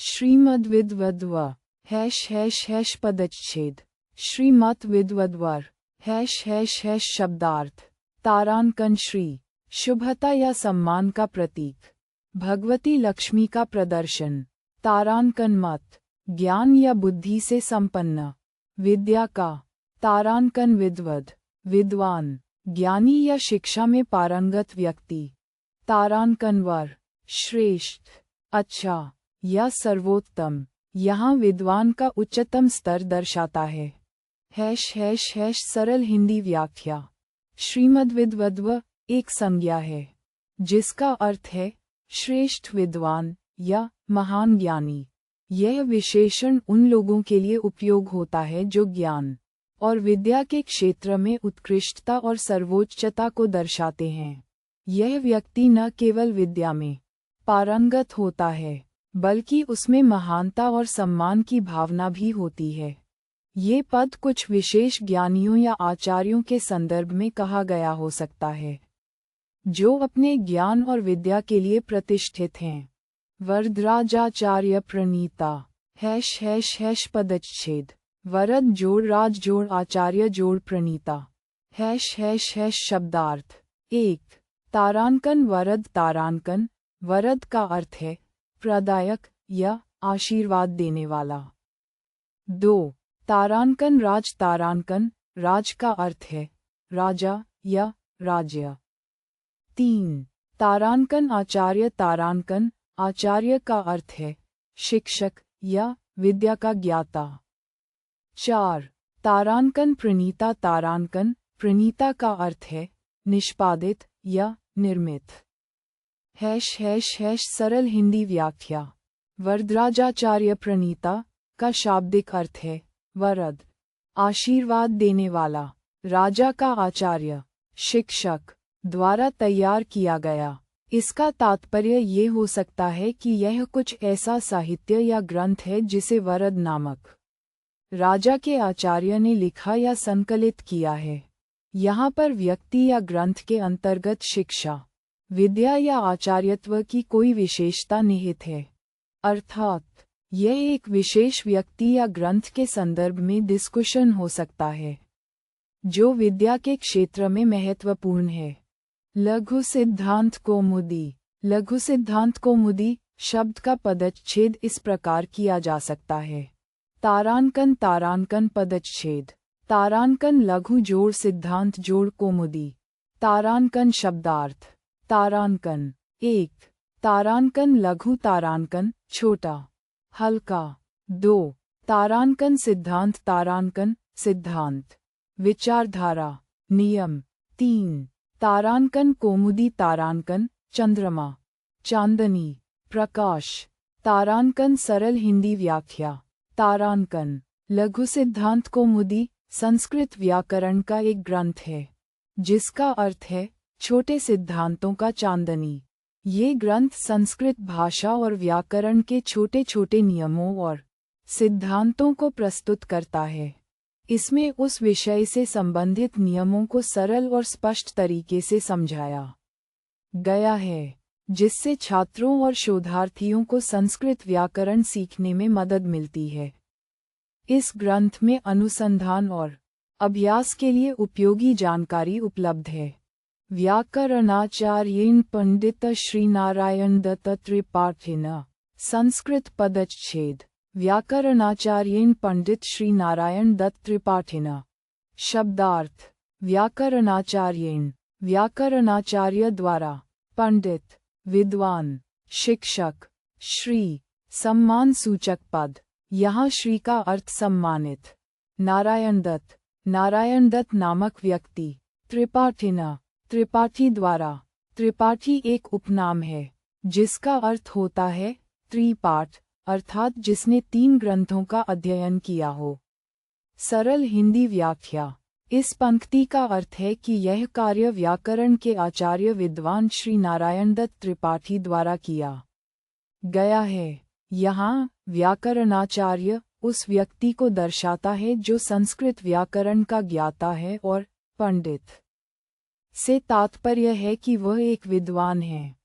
श्रीमद्विद्वद्व / पदच्छेद श्रीमद्विद्वद्वर / शब्दार्थ तारांकन श्री शुभता या सम्मान का प्रतीक भगवती लक्ष्मी का प्रदर्शन तारांकन मत ज्ञान या बुद्धि से संपन्न विद्या का तारांकन विद्वद विद्वान ज्ञानी या शिक्षा में पारंगत व्यक्ति तारांकन वर श्रेष्ठ अच्छा या सर्वोत्तम यहाँ विद्वान का उच्चतम स्तर दर्शाता है / सरल हिंदी व्याख्या श्रीमद्विद्वद्व एक संज्ञा है जिसका अर्थ है श्रेष्ठ विद्वान या महान ज्ञानी। यह विशेषण उन लोगों के लिए उपयोग होता है जो ज्ञान और विद्या के क्षेत्र में उत्कृष्टता और सर्वोच्चता को दर्शाते हैं। यह व्यक्ति न केवल विद्या में पारंगत होता है बल्कि उसमें महानता और सम्मान की भावना भी होती है। ये पद कुछ विशेष ज्ञानियों या आचार्यों के संदर्भ में कहा गया हो सकता है जो अपने ज्ञान और विद्या के लिए प्रतिष्ठित हैं। वरदराजाचार्य प्रणीता / पदच्छेद वरद जोड़ राज जोड़ आचार्य जोड़ प्रणीता / शब्दार्थ 1 तारांकन वरद तारांकन वरद का अर्थ है प्रदायक या आशीर्वाद देने वाला। 2 तारांकन राज तारांकन राज का अर्थ है राजा या राज्य। 3 तारांकन आचार्य तारांकन आचार्य का अर्थ है शिक्षक या विद्या का ज्ञाता। 4 तारांकन प्रणीता तारांकन प्रणीता का अर्थ है निष्पादित या निर्मित / सरल हिंदी व्याख्या वरदराजाचार्य प्रणीता का शाब्दिक अर्थ है वरद आशीर्वाद देने वाला राजा का आचार्य शिक्षक द्वारा तैयार किया गया। इसका तात्पर्य ये हो सकता है कि यह कुछ ऐसा साहित्य या ग्रंथ है जिसे वरद नामक राजा के आचार्य ने लिखा या संकलित किया है। यहाँ पर व्यक्ति या ग्रंथ के अंतर्गत शिक्षा विद्या या आचार्यत्व की कोई विशेषता निहित है, अर्थात यह एक विशेष व्यक्ति या ग्रंथ के संदर्भ में डिस्कशन हो सकता है जो विद्या के क्षेत्र में महत्वपूर्ण है। लघु सिद्धांत कौमुदी शब्द का पदच्छेद इस प्रकार किया जा सकता है तारांकन तारांकन पदच्छेद तारांकन लघु जोड़ सिद्धांत जोड़ कौमुदी। तारांकन शब्दार्थ तारांकन 1 तारांकन लघु तारांकन छोटा हल्का। 2 तारांकन सिद्धांत तारांकन सिद्धांत विचारधारा नियम। 3 तारांकन कौमुदी तारांकन चंद्रमा चांदनी प्रकाश। तारांकन सरल हिंदी व्याख्या तारांकन लघु सिद्धांत कौमुदी संस्कृत व्याकरण का एक ग्रंथ है जिसका अर्थ है छोटे सिद्धांतों का चांदनी। ये ग्रंथ संस्कृत भाषा और व्याकरण के छोटे छोटे नियमों और सिद्धांतों को प्रस्तुत करता है। इसमें उस विषय से संबंधित नियमों को सरल और स्पष्ट तरीके से समझाया गया है जिससे छात्रों और शोधार्थियों को संस्कृत व्याकरण सीखने में मदद मिलती है। इस ग्रंथ में अनुसंधान और अभ्यास के लिए उपयोगी जानकारी उपलब्ध है। व्याकरणाचार्येण पंडित श्रीनारायण दत्त त्रिपाठिना संस्कृत पदच्छेद व्याकरणाचार्येण पंडित श्रीनारायण दत्त त्रिपाठिना। शब्दार्थ व्याकरणाचार्येण व्याकरणाचार्य द्वारा पंडित विद्वान शिक्षक श्री सम्मान सूचक पद यहाँ श्री का अर्थ सम्मानित। नारायण दत्त नामक व्यक्ति। त्रिपाठिना त्रिपाठी द्वारा। त्रिपाठी एक उपनाम है जिसका अर्थ होता है त्रिपाठ अर्थात जिसने 3 ग्रंथों का अध्ययन किया हो। सरल हिंदी व्याख्या इस पंक्ति का अर्थ है कि यह कार्य व्याकरण के आचार्य विद्वान श्री नारायण दत्त त्रिपाठी द्वारा किया गया है। यहाँ व्याकरणाचार्य उस व्यक्ति को दर्शाता है जो संस्कृत व्याकरण का ज्ञाता है और पंडित से तात्पर्य है कि वह एक विद्वान है।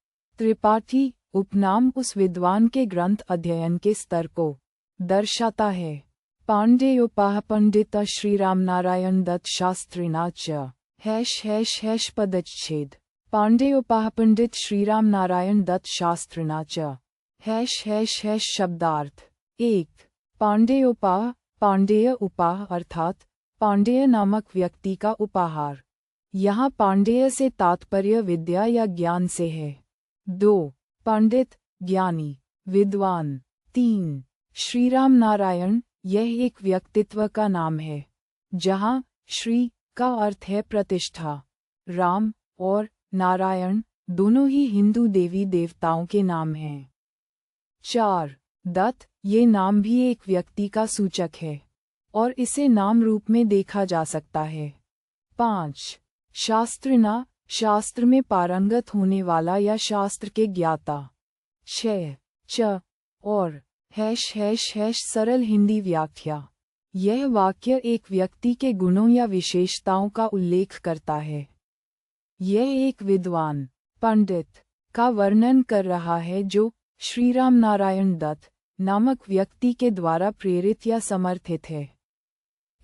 त्रिपाठी उपनाम उस विद्वान के ग्रंथ अध्ययन के स्तर को दर्शाता है। पांडेयोपाह पंडित श्री राम नारायण दत्त शास्त्रिणा च / पदच्छेद। पांडेयोपाह पंडित श्री राम नारायण दत्त शास्त्रिणा च / शब्दार्थ। 1. पांडेयोपाह, पांडेय उपाह अर्थात पांडेय नामक व्यक्ति का उपहार। यहाँ पांडेय से तात्पर्य विद्या या ज्ञान से है। 2. पंडित, ज्ञानी, विद्वान। 3. श्रीराम नारायण, यह एक व्यक्तित्व का नाम है, जहाँ श्री का अर्थ है प्रतिष्ठा, राम और नारायण दोनों ही हिंदू देवी देवताओं के नाम हैं। 4. दत्त, ये नाम भी एक व्यक्ति का सूचक है और इसे नाम रूप में देखा जा सकता है। 5. शास्त्रिणा, शास्त्र में पारंगत होने वाला या शास्त्र के ज्ञाता। 6. च और सरल हिंदी व्याख्या। यह वाक्य एक व्यक्ति के गुणों या विशेषताओं का उल्लेख करता है। यह एक विद्वान, पंडित का वर्णन कर रहा है जो श्रीराम नारायण दत्त नामक व्यक्ति के द्वारा प्रेरित या समर्थित है।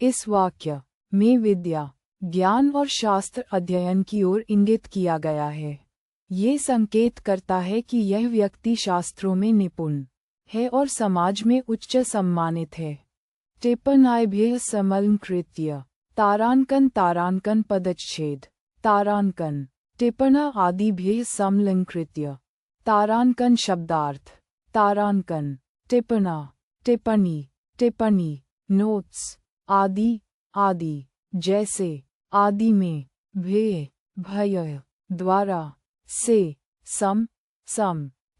इस वाक्य में विद्या, ज्ञान और शास्त्र अध्ययन की ओर इंगित किया गया है। ये संकेत करता है कि यह व्यक्ति शास्त्रों में निपुण है और समाज में उच्च सम्मानित है। टिप्पणाभ्यः समलंकृत्य। तारांकन पदच्छेद। तारांकन, टिप्पणा आदिभ्यः समलंकृत्य। तारांकन शब्दार्थ। तारांकन, टिप्पणा, टिप्पणी, टिप्पणी, नोट्स, आदि, आदि, जैसे, आदि में, भय, भय, द्वारा, से, सम,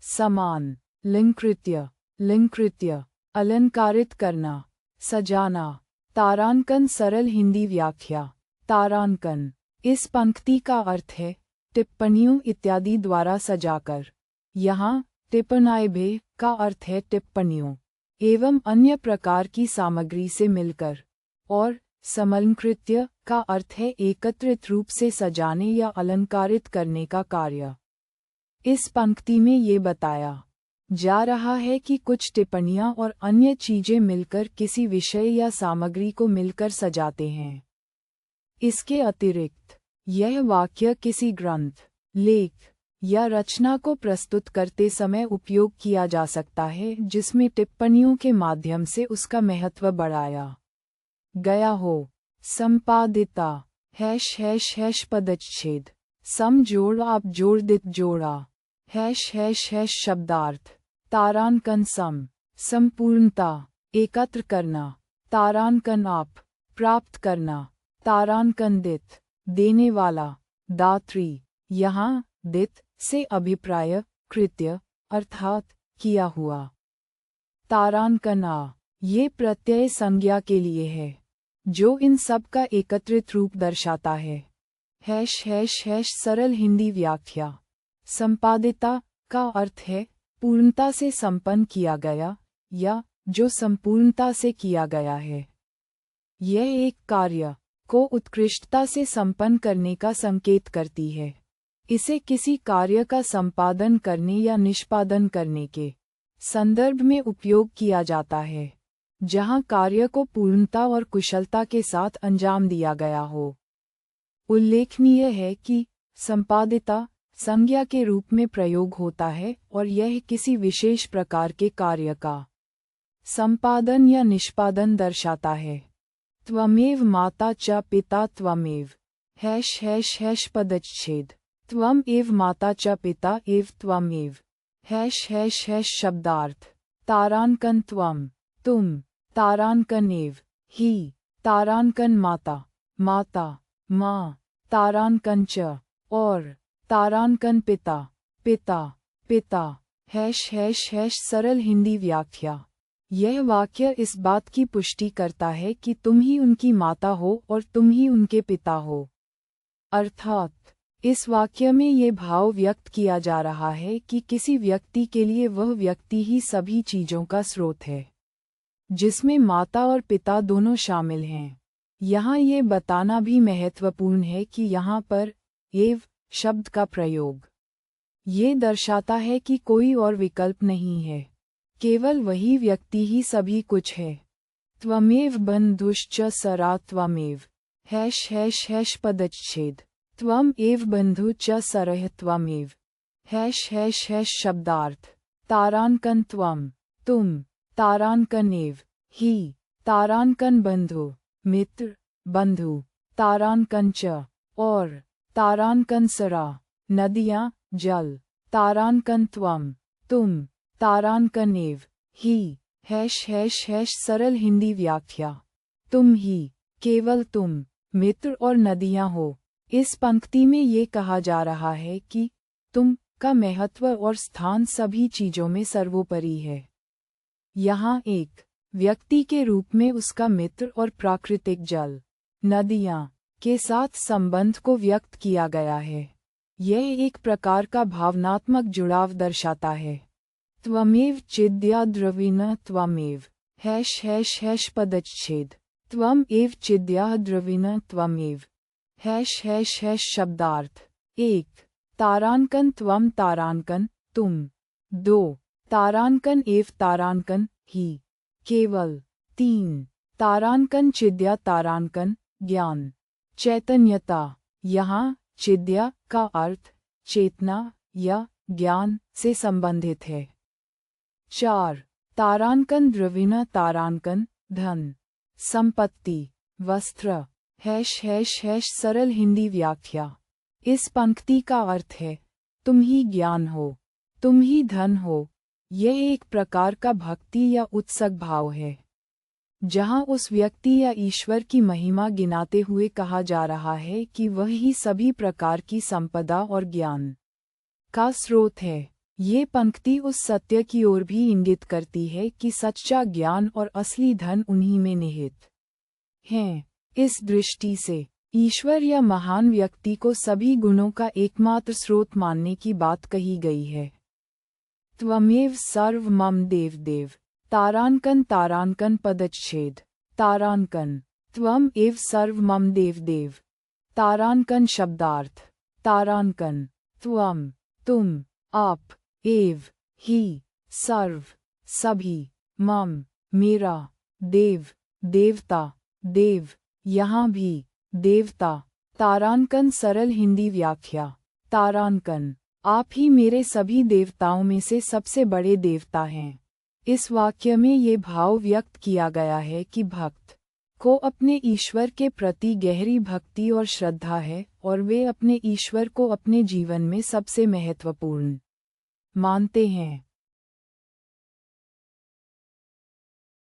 समान, लिंकृत्य, लिंकृत्य, अलंकारित करना, सजाना। तारांकन सरल हिंदी व्याख्या। तारांकन, इस पंक्ति का अर्थ है टिप्पणियों इत्यादि द्वारा सजाकर। यहाँ टिप्पणाभ्यः का अर्थ है टिप्पणियों एवं अन्य प्रकार की सामग्री से मिलकर, और समलंकृत्य का अर्थ है एकत्रित रूप से सजाने या अलंकारित करने का कार्य। इस पंक्ति में ये बताया जा रहा है कि कुछ टिप्पणियां और अन्य चीजें मिलकर किसी विषय या सामग्री को मिलकर सजाते हैं। इसके अतिरिक्त यह वाक्य किसी ग्रंथ, लेख या रचना को प्रस्तुत करते समय उपयोग किया जा सकता है जिसमें टिप्पणियों के माध्यम से उसका महत्व बढ़ाया गया हो। संपादिता पदच्छेद। सम जोड़ आप जोड़ दित जोड़ा। शब्दार्थ। तारांकन सम, संपूर्णता, एकत्र करना। तारांकन आप, प्राप्त करना। तारांकन दित, देने वाला, दात्री। यहाँ दित से अभिप्राय कृत्य अर्थात किया हुआ। तारांकन आ, ये प्रत्यय संज्ञा के लिए है जो इन सब का एकत्रित रूप दर्शाता है। सरल हिंदी व्याख्या। संपादिता का अर्थ है पूर्णता से संपन्न किया गया या जो संपूर्णता से किया गया है। यह एक कार्य को उत्कृष्टता से संपन्न करने का संकेत करती है। इसे किसी कार्य का संपादन करने या निष्पादन करने के संदर्भ में उपयोग किया जाता है जहां कार्य को पूर्णता और कुशलता के साथ अंजाम दिया गया हो। उल्लेखनीय है कि संपादिता संज्ञा के रूप में प्रयोग होता है और यह किसी विशेष प्रकार के कार्य का संपादन या निष्पादन दर्शाता है। त्वमेव माता च पिता त्वमेव। पदच्छेद। त्वम एव माता च पिता एव त्वमेव। शब्दार्थ। तारांकन त्वम, तुम। तारांकन एव, ही। तारांकन माता, माता, माँ। तारांकन च, और। तारांकन पिता, पिता, पिता। सरल हिंदी व्याख्या। यह वाक्य इस बात की पुष्टि करता है कि तुम ही उनकी माता हो और तुम ही उनके पिता हो। अर्थात इस वाक्य में ये भाव व्यक्त किया जा रहा है कि किसी व्यक्ति के लिए वह व्यक्ति ही सभी चीजों का स्रोत है, जिसमें माता और पिता दोनों शामिल हैं। यहाँ ये बताना भी महत्वपूर्ण है कि यहाँ पर एव शब्द का प्रयोग ये दर्शाता है कि कोई और विकल्प नहीं है, केवल वही व्यक्ति ही सभी कुछ है। त्वमेव बन्धुश्च सरा त्वमेव / पदच्छेद त्वम एव बन्धु च सरः त्वमेव / शब्दार्थ तारांकन त्वम तुम तारांकन एव ही तारांकन बंधु मित्र बंधु तारांकन च और तारांकन सरा नदियाँ जल तारांकन त्वम तुम तारांकन एव ही / सरल हिंदी व्याख्या तुम ही केवल तुम मित्र और नदियाँ हो। इस पंक्ति में ये कहा जा रहा है कि तुम का महत्व और स्थान सभी चीजों में सर्वोपरि है। यहाँ एक व्यक्ति के रूप में उसका मित्र और प्राकृतिक जल नदियाँ के साथ संबंध को व्यक्त किया गया है। यह एक प्रकार का भावनात्मक जुड़ाव दर्शाता है। त्वमेव चिद्या द्रविण त्वमेव / पदच्छेद त्वम एव चिद्या द्रविण त्वमेव / शब्दार्थ 1 तारांकन त्वम तारांकन तुम 2 तारांकन एव तारांकन ही केवल 3 तारांकन चिद्या तारांकन ज्ञान चैतन्यता। यहाँ चिद्या का अर्थ चेतना या ज्ञान से संबंधित है। 4 तारांकन द्रविण तारांकन धन संपत्ति वस्त्र / सरल हिंदी व्याख्या इस पंक्ति का अर्थ है तुम ही ज्ञान हो, तुम ही धन हो। यह एक प्रकार का भक्ति या उत्सुक भाव है, जहाँ उस व्यक्ति या ईश्वर की महिमा गिनाते हुए कहा जा रहा है कि वह ही सभी प्रकार की संपदा और ज्ञान का स्रोत है। ये पंक्ति उस सत्य की ओर भी इंगित करती है कि सच्चा ज्ञान और असली धन उन्हीं में निहित हैं। इस दृष्टि से ईश्वर या महान व्यक्ति को सभी गुणों का एकमात्र स्रोत मानने की बात कही गई है। त्वमेव सर्व मम देवदेव तारांकन तारांकन पदच्छेद तारांकन त्वम एव सर्व मम देवदेव तारांकन शब्दार्थ तारांकन त्वम तुम आप एव ही सर्व सभी मम मेरा देव देवता देव यहाँ भी देवता तारांकन सरल हिंदी व्याख्या तारांकन आप ही मेरे सभी देवताओं में से सबसे बड़े देवता हैं। इस वाक्य में ये भाव व्यक्त किया गया है कि भक्त को अपने ईश्वर के प्रति गहरी भक्ति और श्रद्धा है और वे अपने ईश्वर को अपने जीवन में सबसे महत्वपूर्ण मानते हैं।